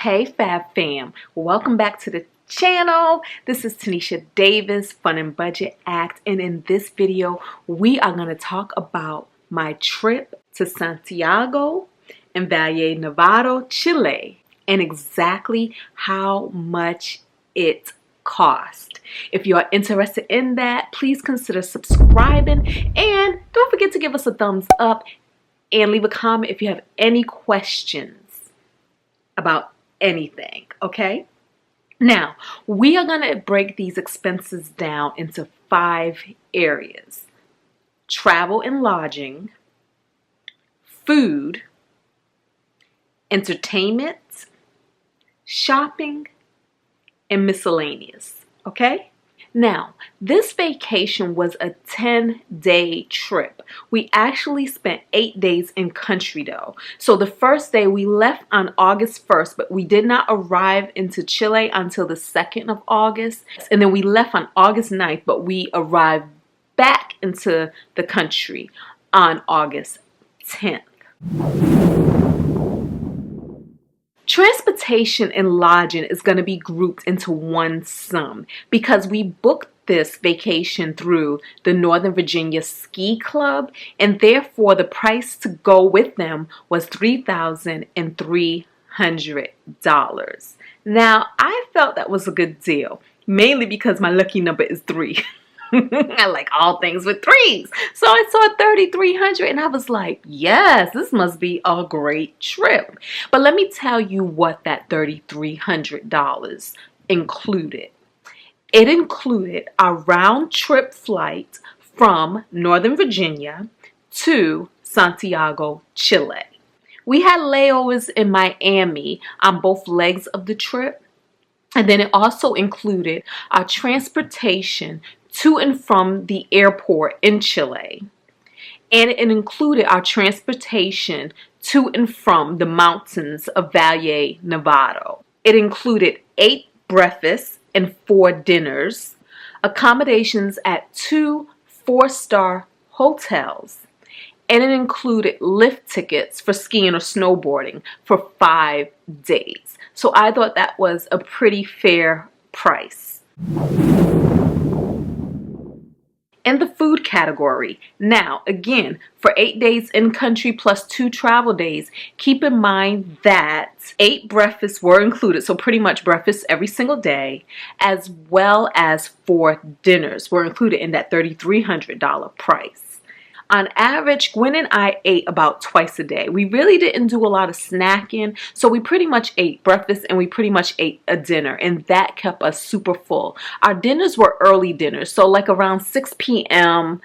Hey Fab Fam, welcome back to the channel. This is Tinesha Davis, Fun and Budget Act, and in this video we are going to talk about my trip to Santiago and Valle, Nevada, Chile, and exactly how much it cost. If you are interested in that, please consider subscribing and don't forget to give us a thumbs up and leave a comment if you have any questions about anything, okay? Now, we are going to break these expenses down into 5 areas: travel and lodging, food, entertainment, shopping, and miscellaneous, okay? Now, this vacation was a 10-day trip. We actually spent 8 days in country though. So the first day we left on August 1st, but we did not arrive into Chile until the 2nd of August. And then we left on August 9th, but we arrived back into the country on August 10th. Transportation and lodging is going to be grouped into one sum because we booked this vacation through the Northern Virginia Ski Club, and therefore the price to go with them was $3,300. Now, I felt that was a good deal, mainly because my lucky number is 3. I like all things with 3s. So I saw 3,300 and I was like, yes, this must be a great trip. But let me tell you what that $3,300 included. It included a round trip flight from Northern Virginia to Santiago, Chile. We had layovers in Miami on both legs of the trip. And then it also included our transportation to and from the airport in Chile. And it included our transportation to and from the mountains of Valle, Nevada. It included 8 breakfasts and 4 dinners, accommodations at 2 4-star hotels, and it included lift tickets for skiing or snowboarding for 5 days. So I thought that was a pretty fair price. In the food category, now again, for 8 days in country plus 2 travel days, keep in mind that 8 breakfasts were included, so pretty much breakfast every single day, as well as 4 dinners were included in that $3,300 price. On average, Gwen and I ate about twice a day. We really didn't do a lot of snacking, so we pretty much ate breakfast and we pretty much ate a dinner, and that kept us super full. Our dinners were early dinners, so like around 6 p.m.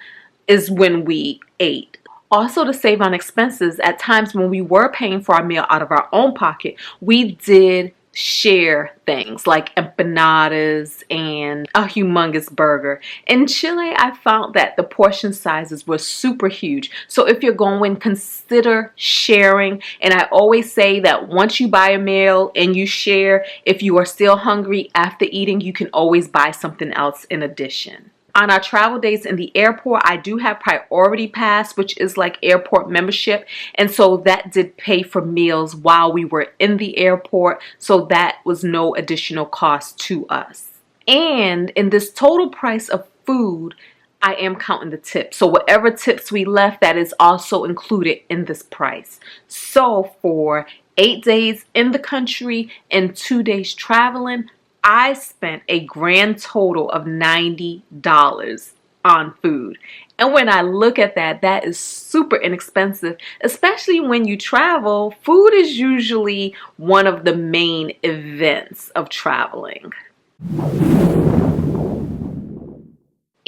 is when we ate. Also, to save on expenses, at times when we were paying for our meal out of our own pocket, we did share things like empanadas and a humongous burger. In Chile, I found that the portion sizes were super huge. So if you're going, consider sharing. And I always say that once you buy a meal and you share, if you are still hungry after eating, you can always buy something else in addition. On our travel days in the airport, I do have Priority Pass, which is like airport membership. And so that did pay for meals while we were in the airport. So that was no additional cost to us. And in this total price of food, I am counting the tips. So whatever tips we left, that is also included in this price. So for 8 days in the country and 2 days traveling, I spent a grand total of $90 on food. And when I look at that, that is super inexpensive, especially when you travel. Food is usually one of the main events of traveling.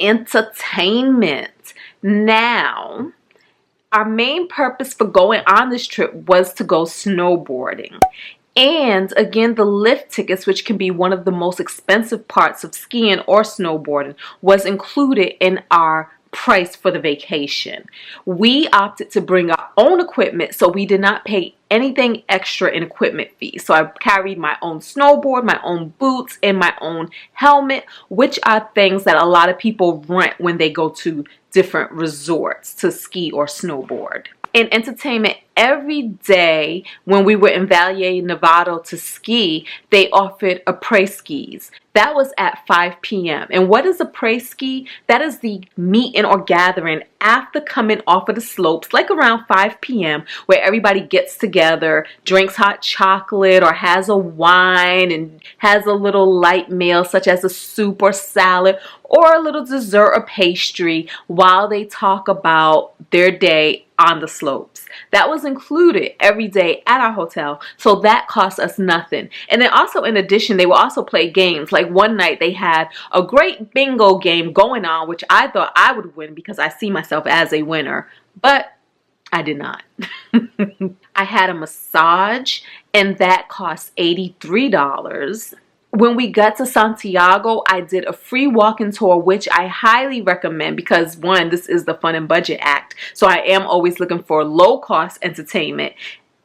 Entertainment. Now, our main purpose for going on this trip was to go snowboarding. And again, the lift tickets, which can be one of the most expensive parts of skiing or snowboarding, was included in our price for the vacation. We opted to bring our own equipment, so we did not pay anything extra in equipment fees. So I carried my own snowboard, my own boots, and my own helmet, which are things that a lot of people rent when they go to different resorts to ski or snowboard. And entertainment every day. When we were in Valle, Nevada to ski, they offered après-skis. That was at 5 p.m. And what is après-ski? That is the meeting or gathering after coming off of the slopes, like around 5 p.m., where everybody gets together, drinks hot chocolate or has a wine and has a little light meal such as a soup or salad or a little dessert or pastry while they talk about their day on the slopes. That was included every day at our hotel, so that cost us nothing. And then also, in addition, they will also play games. Like one night they had a great bingo game going on, which I thought I would win because I see myself as a winner, but I did not. I had a massage, and that cost $83. When we got to Santiago, I did a free walking tour, which I highly recommend because, one, this is the Fun and Budget Act. So I am always looking for low-cost entertainment.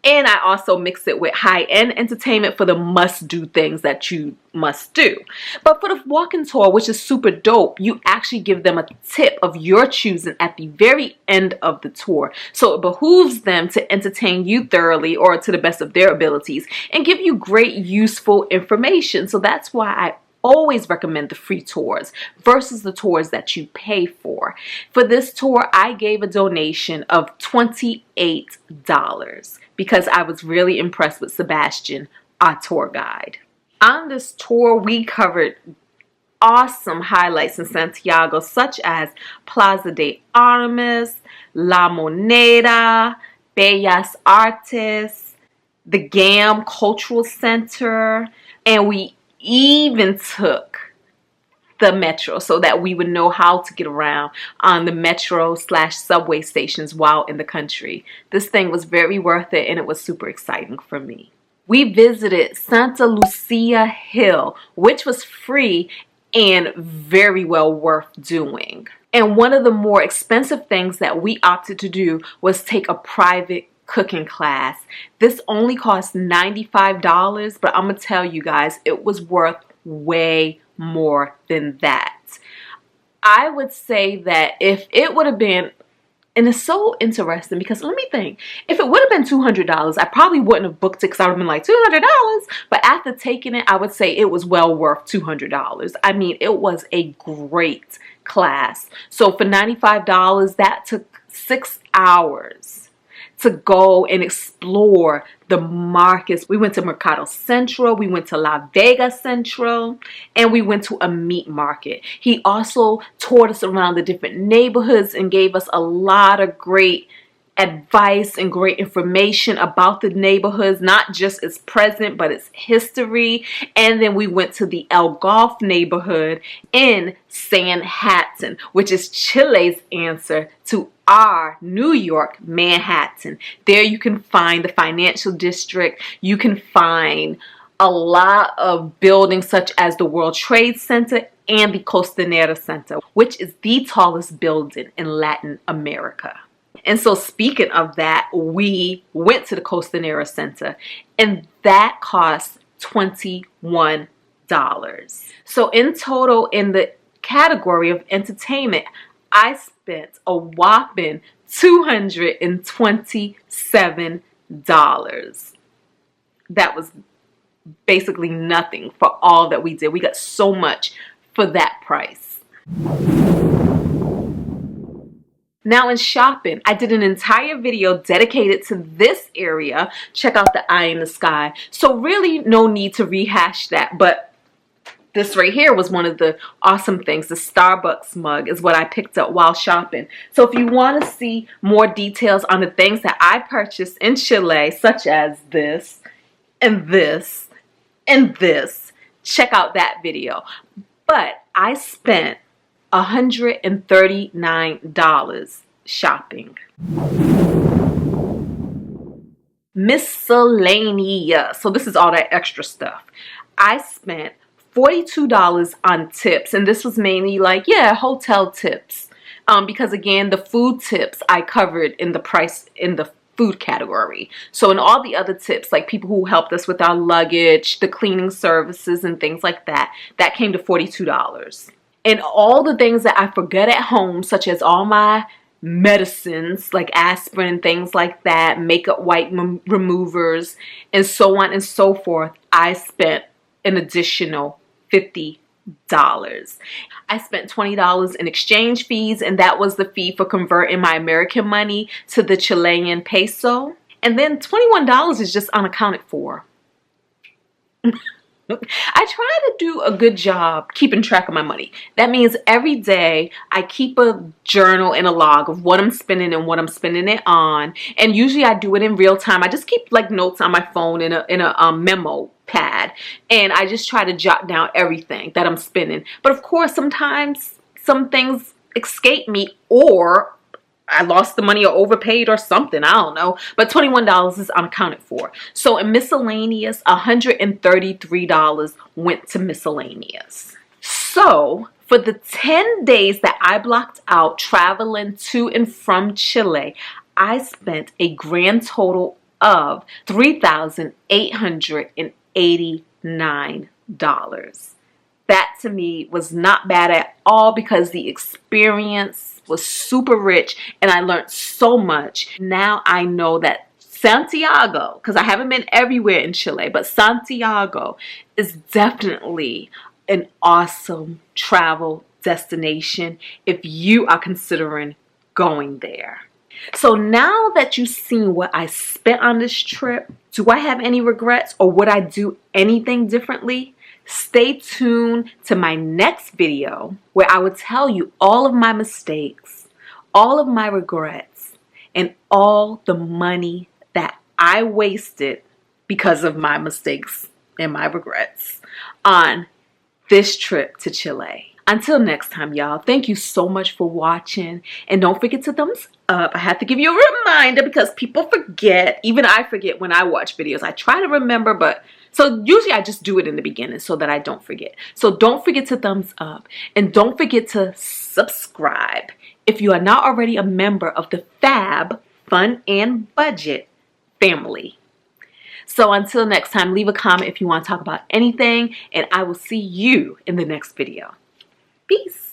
And I also mix it with high-end entertainment for the must-do things that you must do. But for the walking tour, which is super dope, you actually give them a tip of your choosing at the very end of the tour. So it behooves them to entertain you thoroughly or to the best of their abilities and give you great, useful information. So that's why I always recommend the free tours versus the tours that you pay for. For this tour, I gave a donation of $28 because I was really impressed with Sebastian, our tour guide. On this tour, we covered awesome highlights in Santiago, such as Plaza de Armas, La Moneda, Bellas Artes, the GAM Cultural Center, and we even took the metro so that we would know how to get around on the metro/subway stations while in the country. This thing was very worth it, and it was super exciting for me. We visited Santa Lucia Hill, which was free and very well worth doing. And one of the more expensive things that we opted to do was take a private cooking class. This only cost $95, but I'm gonna tell you guys, it was worth way more than that. I would say that if it would have been, and it's so interesting because let me think, if it would have been $200, I probably wouldn't have booked it because I would have been like, $200? But after taking it, I would say it was well worth $200. I mean, it was a great class. So for $95, that took 6 hours to go and explore the markets. We went to Mercado Central, we went to La Vega Central, and we went to a meat market. He also toured us around the different neighborhoods and gave us a lot of great advice and great information about the neighborhoods, not just its present, but its history. And then we went to the El Golf neighborhood in Sanhattan, which is Chile's answer to our New York Manhattan. There you can find the financial district. You can find a lot of buildings such as the World Trade Center and the Costanera Center, which is the tallest building in Latin America. And so speaking of that, we went to the Costanera Center, and that cost $21. So in total, in the category of entertainment, I spent a whopping $227. That was basically nothing for all that we did. We got so much for that price. Now in shopping, I did an entire video dedicated to this area. Check out the eye in the sky. So really no need to rehash that, but this right here was one of the awesome things. The Starbucks mug is what I picked up while shopping. So if you want to see more details on the things that I purchased in Chile, such as this and this and this, check out that video. But I spent $139 shopping. Miscellaneous. So this is all that extra stuff. I spent $42 on tips, and this was mainly like, yeah, hotel tips. Because again, the food tips I covered in the price in the food category. So in all the other tips, like people who helped us with our luggage, the cleaning services and things like that, that came to $42. And all the things that I forget at home, such as all my medicines like aspirin and things like that, makeup white removers, and so on and so forth, I spent an additional $50. I spent $20 in exchange fees, and that was the fee for converting my American money to the Chilean peso. And then $21 is just unaccounted for. I try to do a good job keeping track of my money. That means every day I keep a journal and a log of what I'm spending and what I'm spending it on. And usually I do it in real time. I just keep like notes on my phone in a memo pad. And I just try to jot down everything that I'm spending. But of course, sometimes some things escape me, or I lost the money or overpaid or something. I don't know. But $21 is unaccounted for. So in miscellaneous, $133 went to miscellaneous. So for the 10 days that I blocked out traveling to and from Chile, I spent a grand total of $3,889. That to me was not bad at all, because the experience was super rich and I learned so much. Now I know that Santiago, because I haven't been everywhere in Chile, but Santiago is definitely an awesome travel destination if you are considering going there. So now that you've seen what I spent on this trip, do I have any regrets, or would I do anything differently? Stay tuned to my next video where I will tell you all of my mistakes, all of my regrets, and all the money that I wasted because of my mistakes and my regrets on this trip to Chile. Until next time, y'all, thank you so much for watching. And don't forget to thumbs up. I have to give you a reminder because people forget. Even I forget when I watch videos. I try to remember, but so usually I just do it in the beginning so that I don't forget. So don't forget to thumbs up. And don't forget to subscribe if you are not already a member of the Fab Fun and Budget family. So until next time, leave a comment if you want to talk about anything, and I will see you in the next video. Peace.